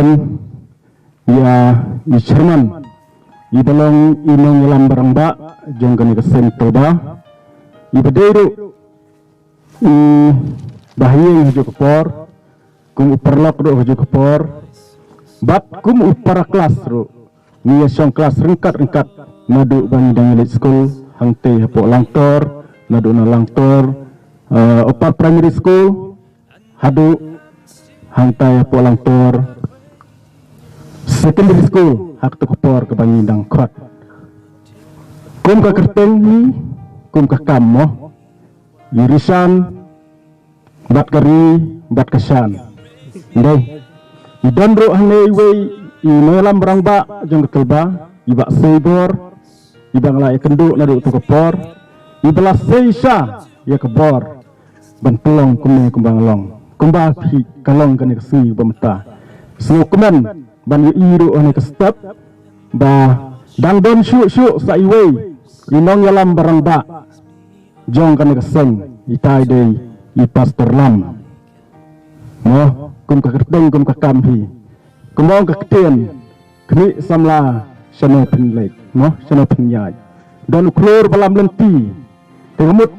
kapten ya i Sherman i balong inong yalam barang ba jong kani keseng toba i bedero i bahiyeng haju kepor kum uparlok do haju kepor bat kum upara kelas ro ni song kelas ringkat nadu bang dangilit school hangte hapo langtor nadu na langtor upar primary school hadu hangtai hapo langtor secondary school hak tu kepor ke bangi dang khot kum ka kerteng ni kum ka kammo yurisan bat kari bat kasan ndai idon ro hang nei wei i melam barang ba jong ketelba ibak seibor ibang lai kenduk nadu tu kepor ibelas seisha ya kebor ban pelong kumne kumbang long kumba pi kalong kani kesi bamta sno kumen ban iru ane ke step ba dang don syu sa iwei inong yalam barang ba jong kani keseng itai dei i pastor lam mo kum ka kerteng kum ka kamhi kumong ka ketien kni samla shano pinlek mo shano pinyai don klor balam lenti tengamut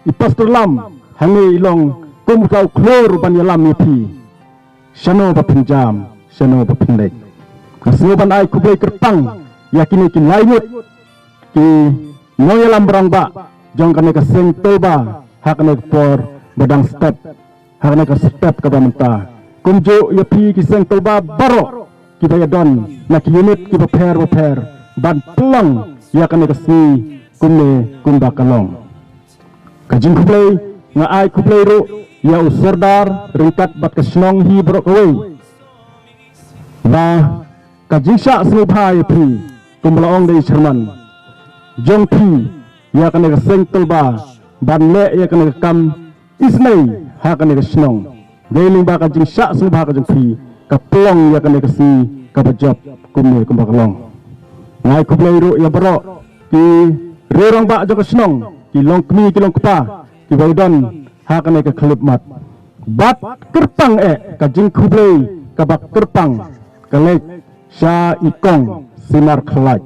i pastor lam hangi ilong kum kau klor ban yalam pi shano ba pinjam shano ba pinlek kasno ban ai kublai kerpang yakini kin lainut ki no yalam barang ba jong kane ka seng toba hakne por badang step hakne ka step ka bamta kumjo yapi ki seng toba baro ki bayadon na ki unit ki pair ban pelang yakane ka si kumne kumba kalong kajin kublai nga ai kublai ro ya usardar ringkat bat kasnong hi bro kawai ba kajin sya smubhai pri kumblaong dei Sherman jong pi ya kane ka seng tolba ban le ya kane ka kam isnei ha kane ka snong gailing ba kajin sya smubha ka jong pi ka pelong ya kane ka si ka bajop kumne kumba kalong ngai kublai ro ya bro ki rerong ba jong ka snong ki long kmi ki long kpa ki baidon ha kane ka klip mat bat kerpang kajin kublai ka bak kerpang kalek sya ikong sinar khalaj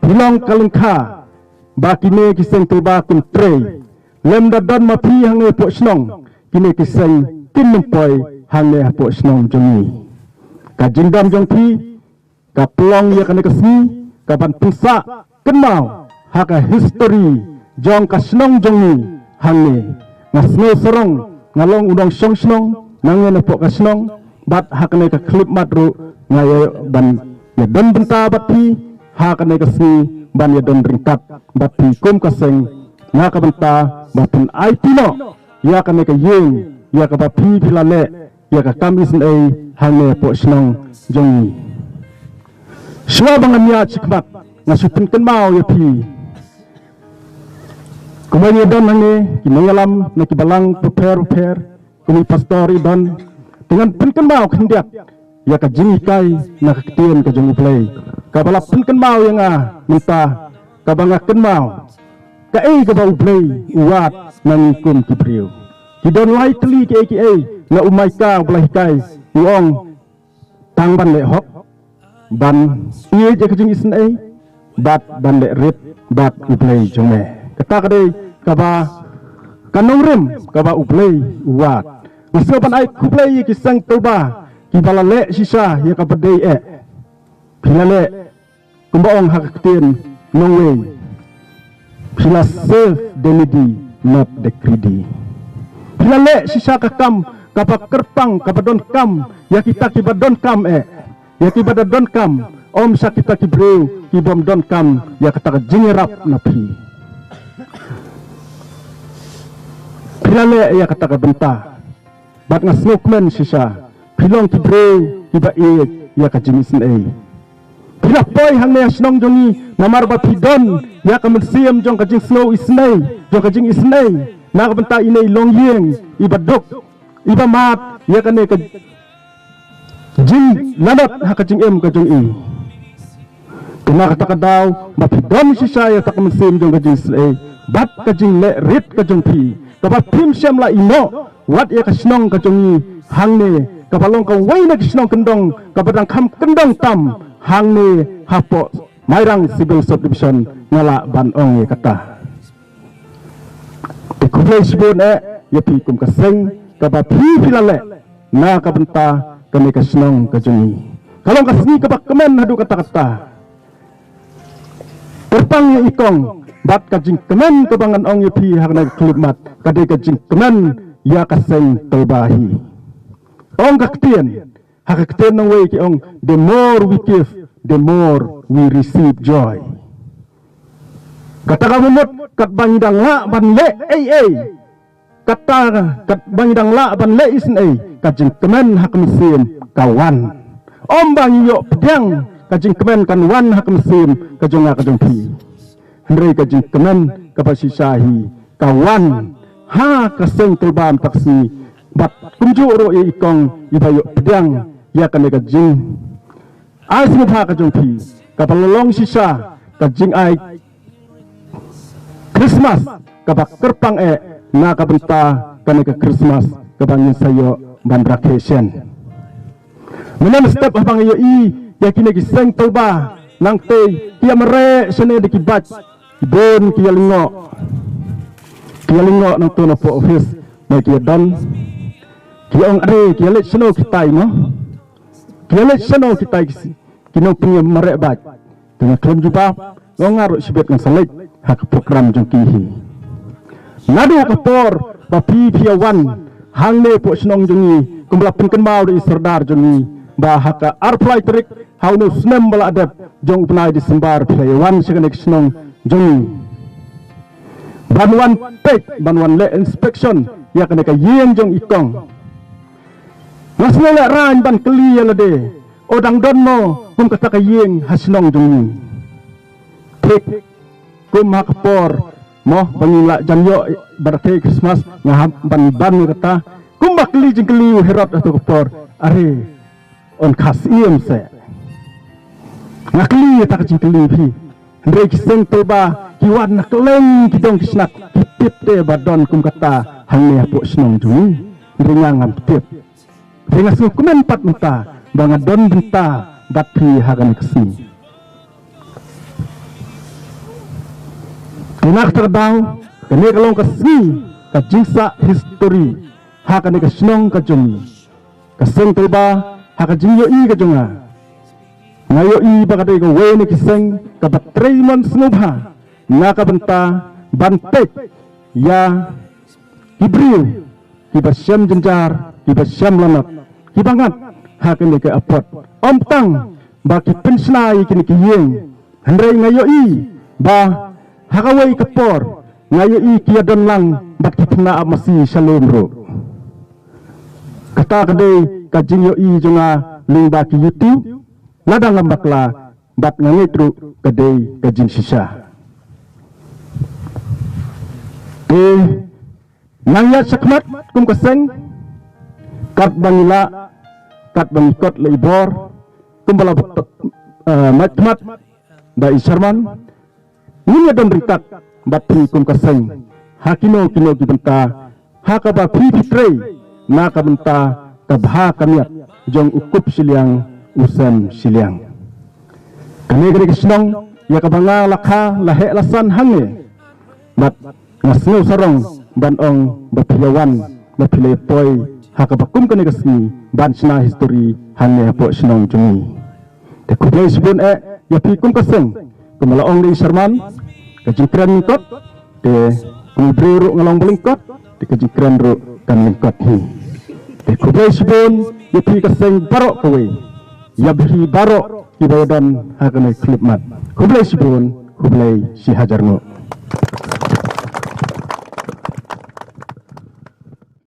hilong kalengkha bakine kiseng toba kun tre lem da don ma phi hange po snong kine kiseng kin mempoi hange po snong jongi ka jingdam jong phi ka plong ya kane kasni ka ban pisa kenau ha ka history jong ka snong jongi hange ngasno sorong ngalong udong song snong nangen po ka snong bat ha kane ka clip matru ngayo ban ya don benta bati ha kane kasni ban ya don ringkat bati kum kaseng nga ka benta bapun ai pino ya kane ka yeng ya ka bapi pilale ya ka kamis nei hange po snong jongi shwa bangan ya chikmat ngasupin ken mau ya pi kumanya don hange kinayalam na kibalang prepare kumi pastor idon dengan pen mau kendiak ya ka jing kai na kaktian ka jong play ka bala pen mau yang minta ka banga ken mau ka ka bau play uat nang kum kibriu ki don lai tli ki na umai ka blai kai uong tang ban le hok ban ie je ka jing isen bat ban le rit bat uplay jong me kata ka dei ka ba kanurem ka ba uplay uat uso ban ai kuplay ki sang toba ki balale sisa ya ka bedei pilale kumbaong hakaktin nong way pila self demidi not the greedy pilale sisa ka kam kapa kerpang kapa don kam ya kita ki badon kam ya ki badon kam om sa kita ki breu ki bom don kam ya kata jingerap napi pilale ya kata ka benta bat nga smokeman sisa pilong ki breu ki ba ya ka jingisen pila boy hang ne snong jongi namar ba pidon ya ka mensiam jong ka jing snow isnei jong ka jing isnei na ka benta inei long yeng ibadok iba mat ya ka ne ka jing lanat ha ka jing ka jong kena kata ka daw ba pidon sisa ya ka mensiam jong ka jing isnei bat ka jing le rit ka jong pi ka ba pim syam la ino wat ya ka snong ka jongi hang ne kapalong ka way na kisnong kendong kapadang kam kendong tam hang ni hapo mairang civil subdivision ngala banong kata kublay sibon yapi kum kaseng kabapi filale na kabenta kami kasnong kajungi kalong kasni kabak kemen hadu kata-kata terpang ikong bat kajing kemen kebangan ong yapi hagna klimat kadai kajing kemen ya kaseng terbahi ong kaktian hakaktian nang way ki ong the more we give the more we receive joy kata kamumut kat bangidang la ban le kata kat bangidang la ban le isin kajing kemen hak mesin kawan om bang yo pedang kajing kemen kan wan hak mesin kajong pi hendrai kajing kemen kapasisahi kawan ha kaseng telbam taksi bat kunju ro ikong ibayo pedang ya kan kajing ai singha kajong pi kapalolong sisa kajing ai Christmas kabak kerpang na kabenta kaneka Christmas kabangin sayo bandrakation. Menam step abang iyo yakini giseng toba nang te kia mere sene dikibat bon kia lingo nang tono po office na kia don kia ong are kia let seno kita no kia let seno kita kino punya mere bat dengan klem jubab ngaruk sibet ng salit hak program jengkihi nadu kapor papi piawan hang ne po senong jengi kumlapen kenbau di serdar jengi bahaka arplai trik haunu snem bala adab jong penai disembar piawan sekenek senong jengi banwan le inspection ya kena ka yeng jong ikong nasnela ran ban keli lade odang donno kum kata ka yeng hasnong jengi pek kum hakapor mo bangila janyo berarti Christmas ngaham ban kata kum bakli jengkeli herot atau kapor are on kasim se ngakli tak jengkeli pi ndre kiseng toba kiwan nakleng kidong kisnak kitip te badon kum kata hangnya po snong jui ndringang tip dengan sukumen pat menta bangadon benta batpi hagan kesi Inak terbang, kene kalong kasih, kajingsa history, hakane kasnong kajungi, kaseng terba, hakajingyo kajonga, ngayo bagade ko wene kiseng, kabatremon sengubha, nakabenta, bantek, ya, kibriu, kibasyam jenjar, kibasyam lanat, kibangat, hakane ke apot, omtang, baki pensnai kini kiyeng, hendrai ngayo ba, hakawai kapor ngayo kia don lang bat kitna masih shalom ro kata kadai kajing yo jonga ling baki YouTube ladang lambakla bat ngangitru kadai kajing sisa nangya sakmat kum kaseng kat bangila kat bangikot leibor kum bala matmat da isarman ini don rikat batri kum kaseng hakino kino gibenta hakaba pipitrei naka benta kabha kamiat jong ukup siliang usem siliang kane gere kisnong ya kabanga lakha lahe lasan hange bat ngasnu sarong banong bapiawan bapile poi hakaba kum kane kasni bansna history hange po snong jungi te kublai sibun ya pi kum kaseng kumalaong di Sherman kajikran kot de kumibru ngalong belingkot de kajikran ru kan lingkot hi de kublai sibun yapi kaseng barok kawe yabhi barok ibadan hakane klipmat kublai sibun kublai si hajarno